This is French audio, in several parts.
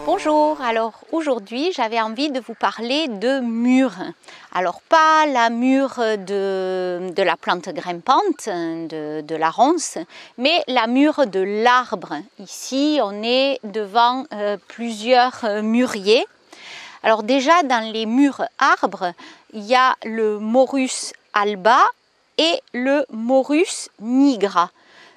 Bonjour, alors aujourd'hui j'avais envie de vous parler de mûre. Alors pas la mûre de la plante grimpante, de la ronce, mais la mûre de l'arbre. Ici on est devant plusieurs mûriers. Alors déjà dans les mûres arbres, il y a le Morus alba et le Morus nigra.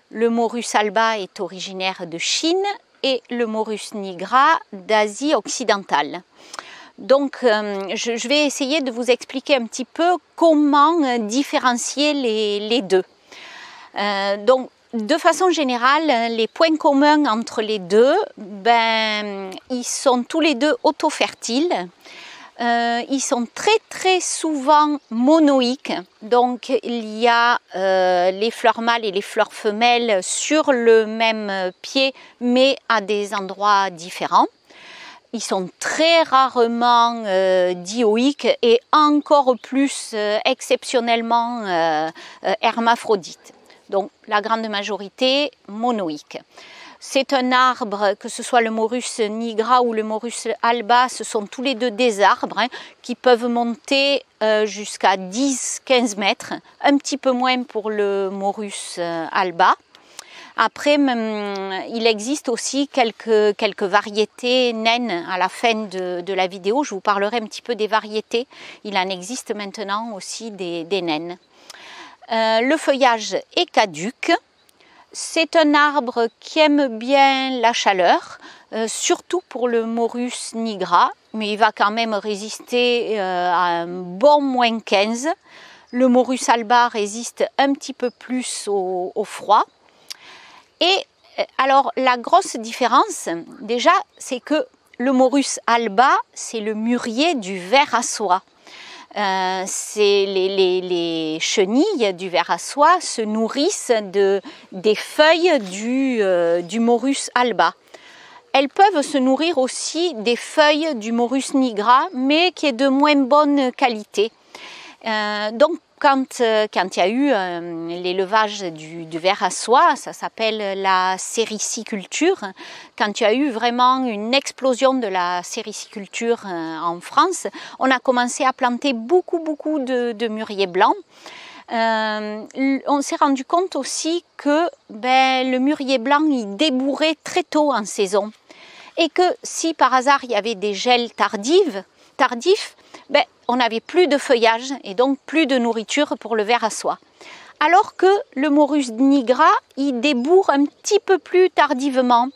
Le Morus alba est originaire de Chine et le Morus nigra d'Asie occidentale. Donc je vais essayer de vous expliquer un petit peu comment différencier les deux. Donc de façon générale, les points communs entre les deux, ils sont tous les deux auto-fertiles. Ils sont très souvent monoïques, donc il y a les fleurs mâles et les fleurs femelles sur le même pied mais à des endroits différents. Ils sont très rarement dioïques et encore plus exceptionnellement hermaphrodites. Donc la grande majorité monoïques. C'est un arbre, que ce soit le Morus nigra ou le Morus alba, ce sont tous les deux des arbres qui peuvent monter jusqu'à 10-15 mètres, un petit peu moins pour le Morus alba. Après, il existe aussi quelques variétés naines à la fin de la vidéo. Je vous parlerai un petit peu des variétés. Il en existe maintenant aussi des naines. Le feuillage est caduc. C'est un arbre qui aime bien la chaleur, surtout pour le Morus nigra, mais il va quand même résister à un bon moins 15. Le Morus alba résiste un petit peu plus au froid. Et alors la grosse différence, déjà, c'est que le Morus alba, c'est le mûrier du ver à soie. Les chenilles du ver à soie se nourrissent des feuilles du Morus alba. Elles peuvent se nourrir aussi des feuilles du Morus nigra, mais qui est de moins bonne qualité. Donc quand il y a eu l'élevage du ver à soie, ça s'appelle la sériciculture, quand il y a eu vraiment une explosion de la sériciculture en France, on a commencé à planter beaucoup de mûriers blancs. On s'est rendu compte aussi que le mûrier blanc il débourrait très tôt en saison et que si par hasard il y avait des gels tardifs, on n'avait plus de feuillage et donc plus de nourriture pour le ver à soie. Alors que le Morus nigra, il débourre un petit peu plus tardivement.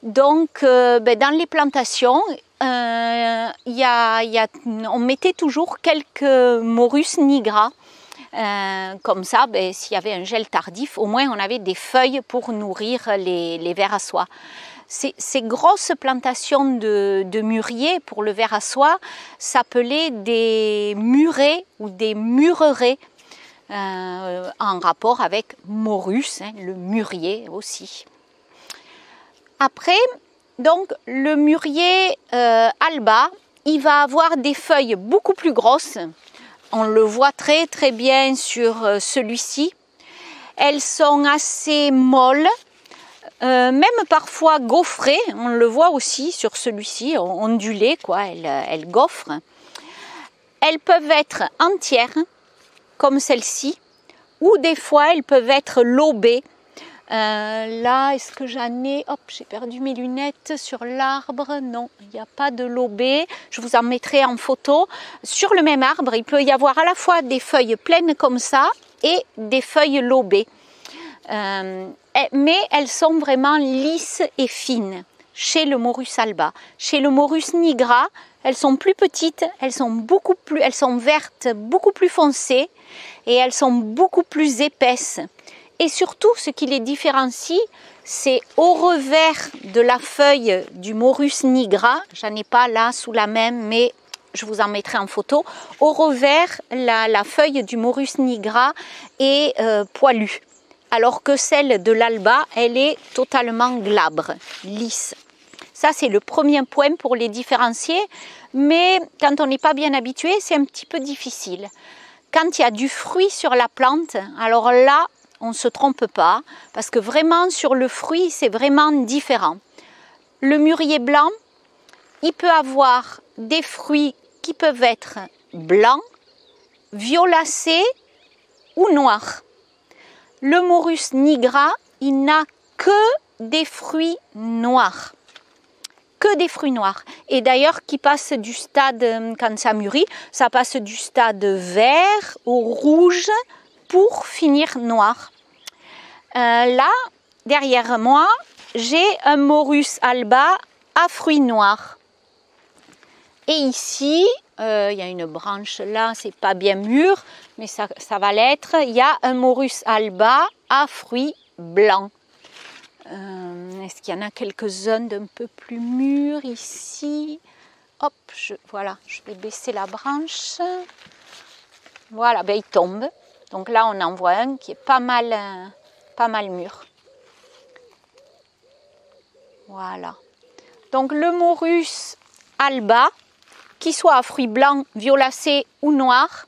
Donc dans les plantations, on mettait toujours quelques Morus nigra. Comme ça, s'il y avait un gel tardif, au moins on avait des feuilles pour nourrir les vers à soie. Ces grosses plantations de mûriers pour le ver à soie s'appelaient des murets ou des murerets en rapport avec Morus, le mûrier aussi. Après, donc le mûrier alba, il va avoir des feuilles beaucoup plus grosses. On le voit très bien sur celui-ci. Elles sont assez molles. Même parfois gaufrées, on le voit aussi sur celui-ci, ondulées, quoi, elles gaufrent. Elles peuvent être entières, comme celle-ci, ou des fois elles peuvent être lobées. Là, est-ce que j'en ai? Hop, j'ai perdu mes lunettes sur l'arbre. Non, il n'y a pas de lobées. Je vous en mettrai en photo. Sur le même arbre, il peut y avoir à la fois des feuilles pleines comme ça et des feuilles lobées. Mais elles sont vraiment lisses et fines chez le Morus alba. Chez le Morus nigra, elles sont plus petites, elles sont vertes, beaucoup plus foncées et elles sont beaucoup plus épaisses. Et surtout, ce qui les différencie, c'est au revers de la feuille du Morus nigra, j'en ai pas là sous la main, mais je vous en mettrai en photo, au revers, la feuille du Morus nigra est poilue. Alors que celle de l'alba, elle est totalement glabre, lisse. Ça, c'est le premier point pour les différencier, mais quand on n'est pas bien habitué, c'est un petit peu difficile. Quand il y a du fruit sur la plante, alors là, on ne se trompe pas, parce que vraiment, sur le fruit, c'est vraiment différent. Le mûrier blanc, il peut avoir des fruits qui peuvent être blancs, violacés ou noirs. Le Morus nigra, il n'a que des fruits noirs. Que des fruits noirs. Et d'ailleurs, qui passe du stade, quand ça mûrit, ça passe du stade vert au rouge pour finir noir. Là, derrière moi, j'ai un Morus alba à fruits noirs. Et ici, il y a une branche là, c'est pas bien mûr, mais ça va l'être. Il y a un Morus alba à fruits blancs. Est-ce qu'il y en a quelques-uns d'un peu plus mûrs ici? Hop, voilà, je vais baisser la branche. Voilà, ben il tombe. Donc là, on en voit un qui est pas mal mûr. Voilà. Donc le Morus alba, qu'il soit à fruits blancs, violacés ou noirs,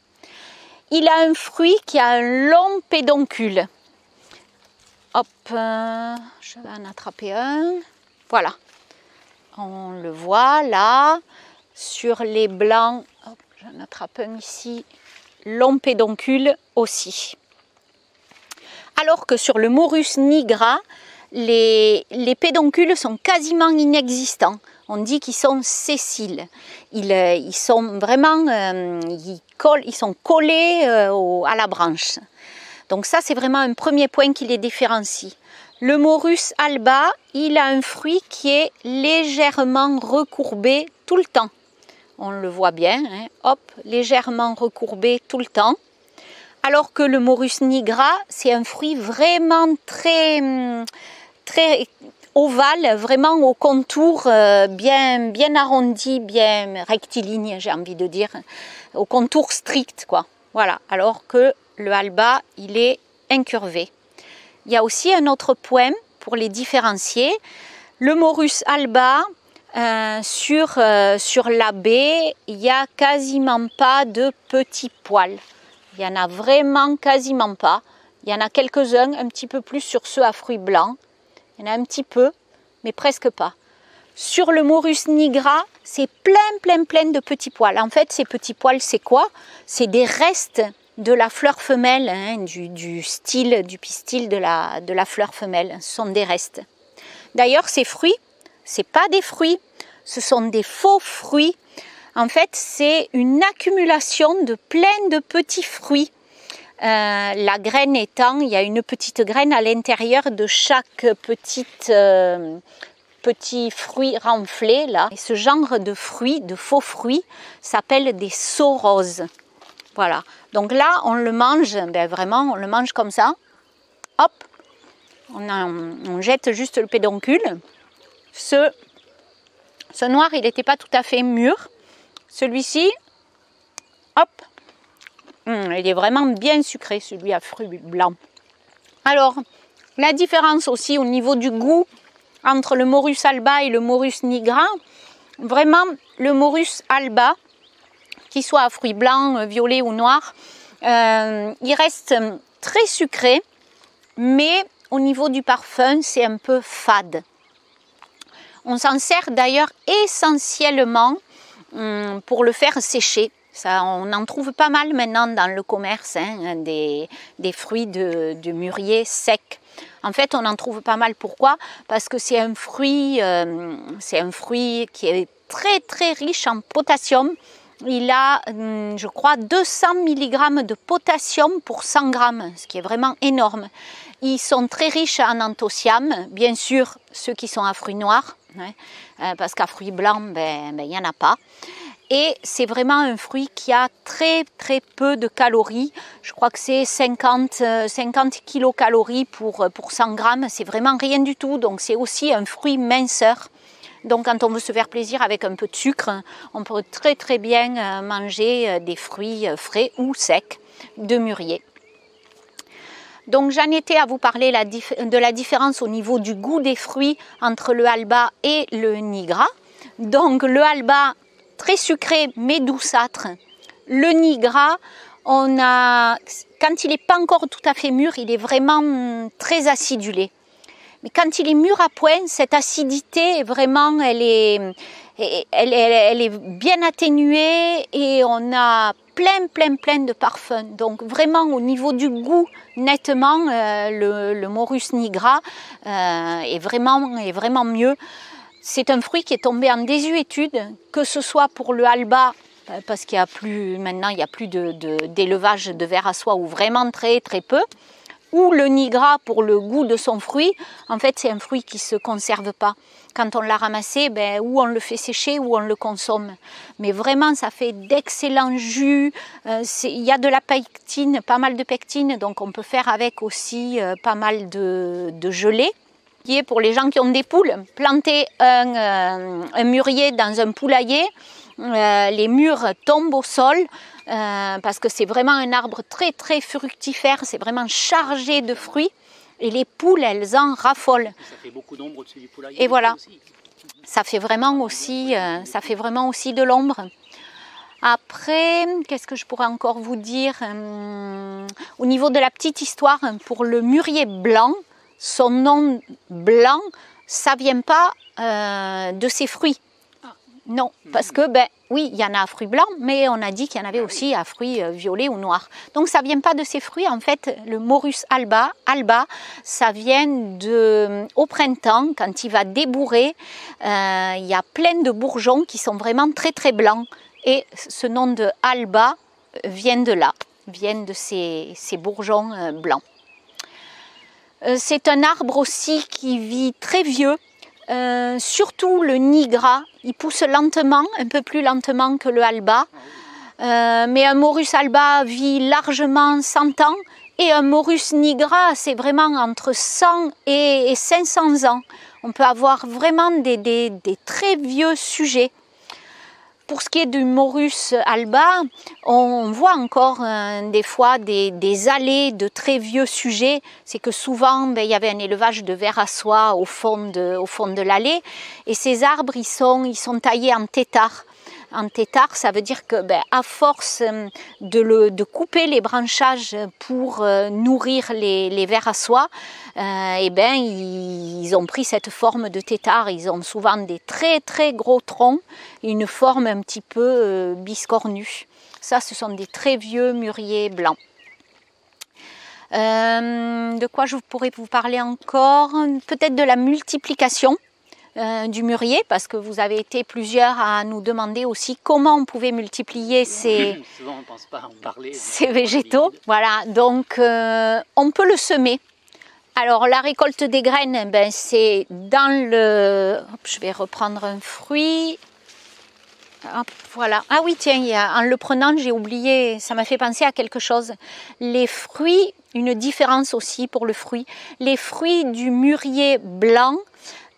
il a un fruit qui a un long pédoncule. Hop, je vais en attraper un. Voilà. On le voit là, sur les blancs. Hop, j'en attrape un ici. Long pédoncule aussi. Alors que sur le Morus nigra, les pédoncules sont quasiment inexistants. On dit qu'ils sont sessiles. Ils sont vraiment, ils sont collés à la branche. Donc ça, c'est vraiment un premier point qui les différencie. Le Morus alba, il a un fruit qui est légèrement recourbé tout le temps. On le voit bien, hein, hop, légèrement recourbé tout le temps. Alors que le Morus nigra, c'est un fruit vraiment très ovale, vraiment au contour bien arrondi, bien rectiligne, j'ai envie de dire, au contour strict, quoi. Voilà, alors que le alba, il est incurvé. Il y a aussi un autre point pour les différencier. Le Morus alba, sur la baie, il n'y a quasiment pas de petits poils. Il n'y en a vraiment quasiment pas. Il y en a quelques-uns, un petit peu plus sur ceux à fruits blancs. Il y en a un petit peu, mais presque pas. Sur le Morus nigra, c'est plein de petits poils. En fait, ces petits poils, c'est quoi? C'est des restes de la fleur femelle, hein, du pistil de la fleur femelle. Ce sont des restes. D'ailleurs, ces fruits, ce n'est pas des fruits, ce sont des faux fruits. En fait, c'est une accumulation de plein de petits fruits. La graine étant, il y a une petite graine à l'intérieur de chaque petit fruit renflé là. Et ce genre de fruits, de faux fruits, s'appelle des soroses. Voilà. Donc là, on le mange, ben vraiment, on le mange comme ça. Hop, on jette juste le pédoncule. Ce noir, il n'était pas tout à fait mûr. Celui-ci, hop, il est vraiment bien sucré, celui à fruits blancs. Alors, la différence aussi au niveau du goût entre le Morus alba et le Morus nigra, vraiment le Morus alba, qu'il soit à fruits blancs, violets ou noirs, il reste très sucré, mais au niveau du parfum, c'est un peu fade. On s'en sert d'ailleurs essentiellement pour le faire sécher. Ça, on en trouve pas mal maintenant dans le commerce, hein, des fruits de mûrier secs. En fait, on en trouve pas mal. Pourquoi? Parce que c'est un fruit qui est très riche en potassium. Il a, je crois, 200 mg de potassium pour 100 g, ce qui est vraiment énorme. Ils sont très riches en anthocyanes, bien sûr, ceux qui sont à fruits noirs, hein, parce qu'à fruits blancs, il n'y en a pas. Et c'est vraiment un fruit qui a très peu de calories. Je crois que c'est 50 kilocalories pour 100 grammes. C'est vraiment rien du tout. Donc c'est aussi un fruit minceur. Donc quand on veut se faire plaisir avec un peu de sucre, on peut très bien manger des fruits frais ou secs de mûrier. Donc j'en étais à vous parler de la différence au niveau du goût des fruits entre le alba et le nigra. Donc le alba, très sucré mais douceâtre. Le nigra, quand il n'est pas encore tout à fait mûr, il est vraiment très acidulé. Mais quand il est mûr à point, cette acidité, vraiment, elle elle est bien atténuée et on a plein de parfums. Donc vraiment au niveau du goût, nettement, le Morus nigra est vraiment mieux. C'est un fruit qui est tombé en désuétude, que ce soit pour le Alba, parce qu'il y a plus, maintenant il n'y a plus d'élevage de verre à soie, ou vraiment très peu, ou le nigra pour le goût de son fruit. En fait, c'est un fruit qui ne se conserve pas. Quand on l'a ramassé, ou on le fait sécher ou on le consomme. Mais vraiment, ça fait d'excellents jus. Il y a de la pectine, pas mal de pectine, donc on peut faire avec aussi pas mal de gelée. Pour les gens qui ont des poules, planter un mûrier dans un poulailler, les mûres tombent au sol parce que c'est vraiment un arbre très fructifère, c'est vraiment chargé de fruits et les poules, elles en raffolent. Ça fait beaucoup d'ombre au-dessus du poulailler. Et voilà, ça fait vraiment aussi de l'ombre. Après, qu'est-ce que je pourrais encore vous dire? Au niveau de la petite histoire, pour le mûrier blanc, son nom blanc, ça ne vient pas de ses fruits. Non, parce que, oui, il y en a à fruits blancs, mais on a dit qu'il y en avait aussi à fruits violets ou noirs. Donc ça ne vient pas de ces fruits. En fait, le Morus alba, ça vient au printemps, quand il va débourrer, il y a plein de bourgeons qui sont vraiment très blancs. Et ce nom de alba vient de là, vient de ces bourgeons blancs. C'est un arbre aussi qui vit très vieux. Surtout le nigra, il pousse lentement, un peu plus lentement que le alba, mais un Morus alba vit largement 100 ans et un Morus nigra, c'est vraiment entre 100 et 500 ans. On peut avoir vraiment des très vieux sujets. Pour ce qui est du Morus alba, on voit encore des fois des allées de très vieux sujets. C'est que souvent, il y avait un élevage de verre à soie au fond de l'allée. Et ces arbres, ils sont taillés en tétard. En tétard, ça veut dire que à force de couper les branchages pour nourrir les vers à soie, ils ont pris cette forme de tétard. Ils ont souvent des très gros troncs, une forme un petit peu biscornue. Ça, ce sont des très vieux mûriers blancs. De quoi je pourrais vous parler encore? Peut-être de la multiplication du mûrier, parce que vous avez été plusieurs à nous demander aussi comment on pouvait multiplier ces végétaux. Voilà, donc on peut le semer. Alors la récolte des graines, c'est dans le... je vais reprendre un fruit. Hop, voilà. Ah oui, tiens, en le prenant, j'ai oublié, ça m'a fait penser à quelque chose. Les fruits, une différence aussi pour le fruit. Les fruits du mûrier blanc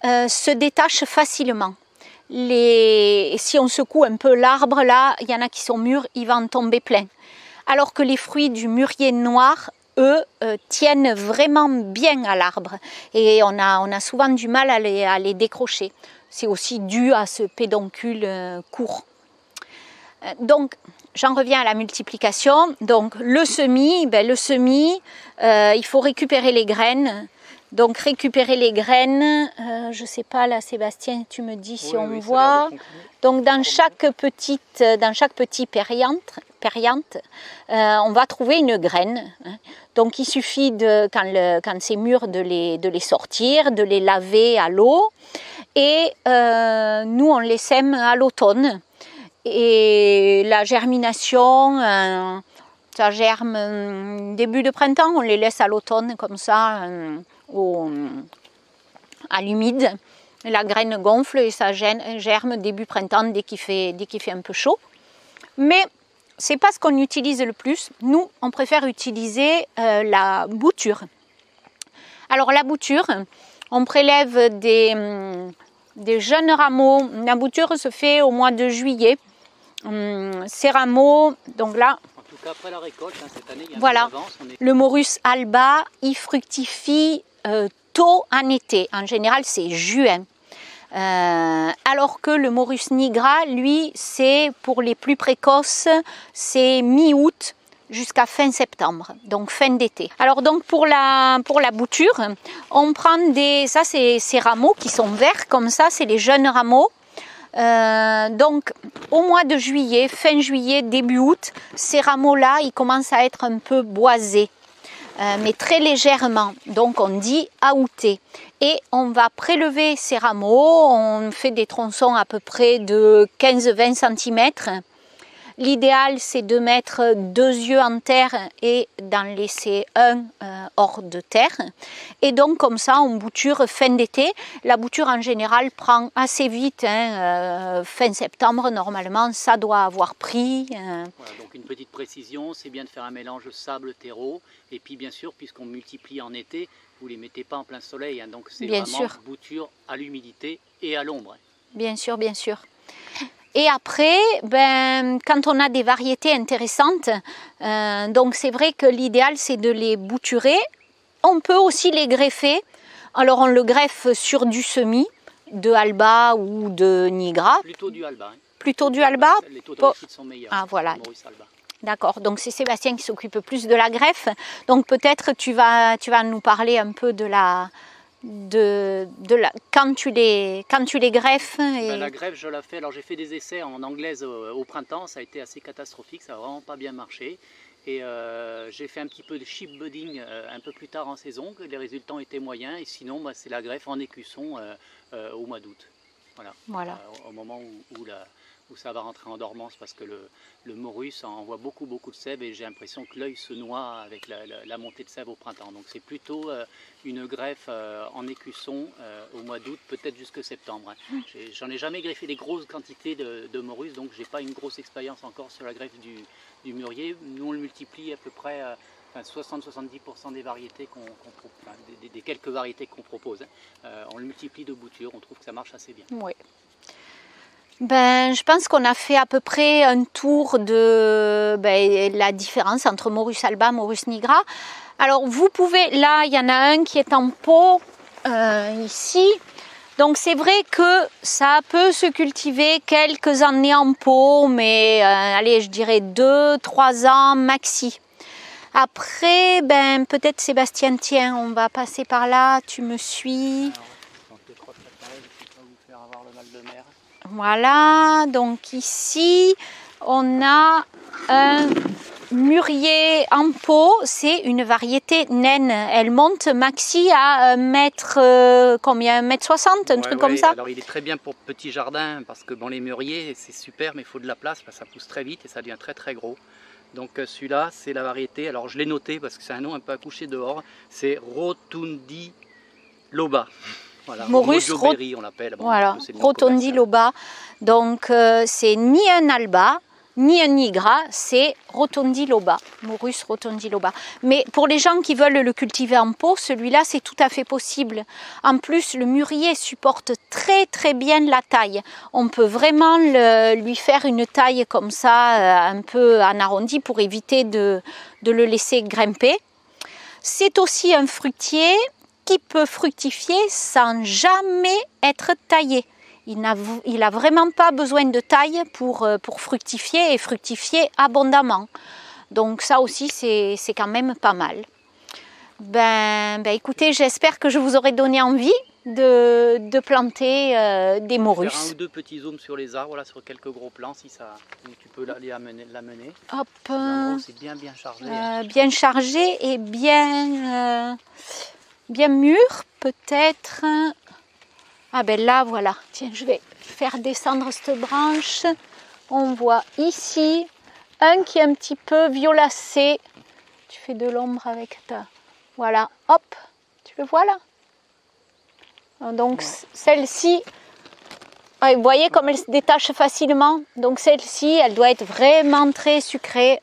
se détachent facilement. Si on secoue un peu l'arbre, là, il y en a qui sont mûrs, il va en tomber plein. Alors que les fruits du mûrier noir, eux, tiennent vraiment bien à l'arbre. Et on a souvent du mal à les décrocher. C'est aussi dû à ce pédoncule court. Donc, j'en reviens à la multiplication. Donc, le semis, il faut récupérer les graines. Donc, récupérer les graines, je ne sais pas, là, Sébastien, tu me dis si on voit. Donc, dans chaque petit périanthe, on va trouver une graine. Donc, il suffit, quand c'est mûr, de les sortir, de les laver à l'eau. Et nous, on les sème à l'automne. Et la germination, ça germe début de printemps, on les laisse à l'automne, comme ça, à l'humide. La graine gonfle et ça germe début printemps dès qu'il fait un peu chaud. Mais ce n'est pas ce qu'on utilise le plus. Nous, on préfère utiliser la bouture. Alors la bouture, on prélève des jeunes rameaux. La bouture se fait au mois de juillet. Ces rameaux, donc là, en tout cas après la récolte, cette année, il y a voilà, le Morus alba, il fructifie tôt en été. En général, c'est juin. Alors que le Morus nigra, lui, c'est pour les plus précoces, c'est mi-août jusqu'à fin septembre, donc fin d'été. Alors donc pour la bouture, on prend ça c'est ces rameaux qui sont verts comme ça, c'est les jeunes rameaux. Donc au mois de juillet, fin juillet, début août, ces rameaux-là, ils commencent à être un peu boisés, mais très légèrement. Donc on dit aoûter. Et on va prélever ces rameaux, on fait des tronçons à peu près de 15-20 cm. L'idéal, c'est de mettre 2 yeux en terre et d'en laisser un hors de terre. Et donc, comme ça, on bouture fin d'été. La bouture, en général, prend assez vite. Fin septembre, normalement, ça doit avoir pris. Voilà, donc une petite précision, c'est bien de faire un mélange sable-terreau. Et puis, bien sûr, puisqu'on multiplie en été, vous ne les mettez pas en plein soleil. Hein, donc, c'est vraiment bouture à l'humidité et à l'ombre. Bien sûr, bien sûr. Et après, quand on a des variétés intéressantes, donc c'est vrai que l'idéal c'est de les bouturer. On peut aussi les greffer. Alors on le greffe sur du semis, de Alba ou de Nigra. Plutôt du Alba. Hein. Plutôt du Alba. Les taux de réussite sont meilleurs. Ah voilà. D'accord, donc c'est Sébastien qui s'occupe plus de la greffe. Donc peut-être tu vas nous parler un peu de la... quand tu les greffes et... La greffe, je la fais. Alors j'ai fait des essais en anglaise au printemps, ça a été assez catastrophique, ça n'a vraiment pas bien marché. Et j'ai fait un petit peu de sheep budding un peu plus tard en saison, que les résultats étaient moyens. Et sinon, c'est la greffe en écusson au mois d'août. Voilà. Au moment où ça va rentrer en dormance, parce que le morus envoie beaucoup de sève et j'ai l'impression que l'œil se noie avec la montée de sève au printemps. Donc c'est plutôt une greffe en écusson au mois d'août, peut-être jusque septembre. J'en ai jamais greffé des grosses quantités de morus, donc j'ai pas une grosse expérience encore sur la greffe du mûrier. Nous on le multiplie à peu près 60-70% des variétés des quelques variétés qu'on propose. On le multiplie de boutures, on trouve que ça marche assez bien. Oui. Je pense qu'on a fait à peu près un tour de la différence entre Morus Alba et Morus Nigra. Alors vous pouvez, là il y en a un qui est en pot ici. Donc c'est vrai que ça peut se cultiver quelques années en pot, mais allez, je dirais 2-3 ans maxi. Après, peut-être Sébastien, tiens, on va passer par là, tu me suis. Voilà, donc ici, on a un mûrier en pot, c'est une variété naine. Elle monte maxi à 1m60, un truc comme ça. Alors il est très bien pour petit jardin, parce que les mûriers, c'est super, mais il faut de la place, parce que ça pousse très vite et ça devient très gros. Donc celui-là, c'est la variété, alors je l'ai noté parce que c'est un nom un peu accouché dehors, c'est Rotundi Loba. Voilà, Morus on l'appelle. Voilà, Rotundi Loba. Donc c'est ni un Alba, ni un Nigra, c'est Rotundi Loba, Morus Rotundi Loba. Mais pour les gens qui veulent le cultiver en pot, celui-là c'est tout à fait possible. En plus, le mûrier supporte très bien la taille. On peut vraiment lui faire une taille comme ça, un peu en arrondi pour éviter de le laisser grimper. C'est aussi un fruitier qui peut fructifier sans jamais être taillé. Il n'a vraiment pas besoin de taille pour fructifier et fructifier abondamment. Donc ça aussi, c'est quand même pas mal. Écoutez, j'espère que je vous aurai donné envie de planter des morus. Faire un ou deux petits zooms sur les arbres, là, sur quelques gros plants, si tu peux l'amener. Hop. C'est bien chargé. Bien chargé et bien mûr, peut-être. Ah là, voilà. Tiens, je vais faire descendre cette branche. On voit ici un qui est un petit peu violacé. Tu fais de l'ombre avec ta... Voilà, hop, tu le vois là? Donc celle-ci, vous voyez comme elle se détache facilement. Donc celle-ci, elle doit être vraiment très sucrée.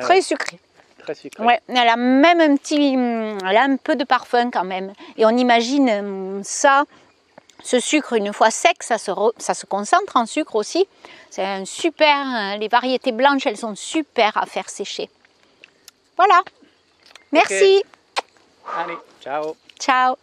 Très sucrée. Très sucré. Ouais, elle a même un peu de parfum quand même. Et on imagine ce sucre une fois sec, ça se concentre en sucre aussi. C'est un super, les variétés blanches, elles sont super à faire sécher. Voilà. Merci. Okay. Allez, ciao. Ciao.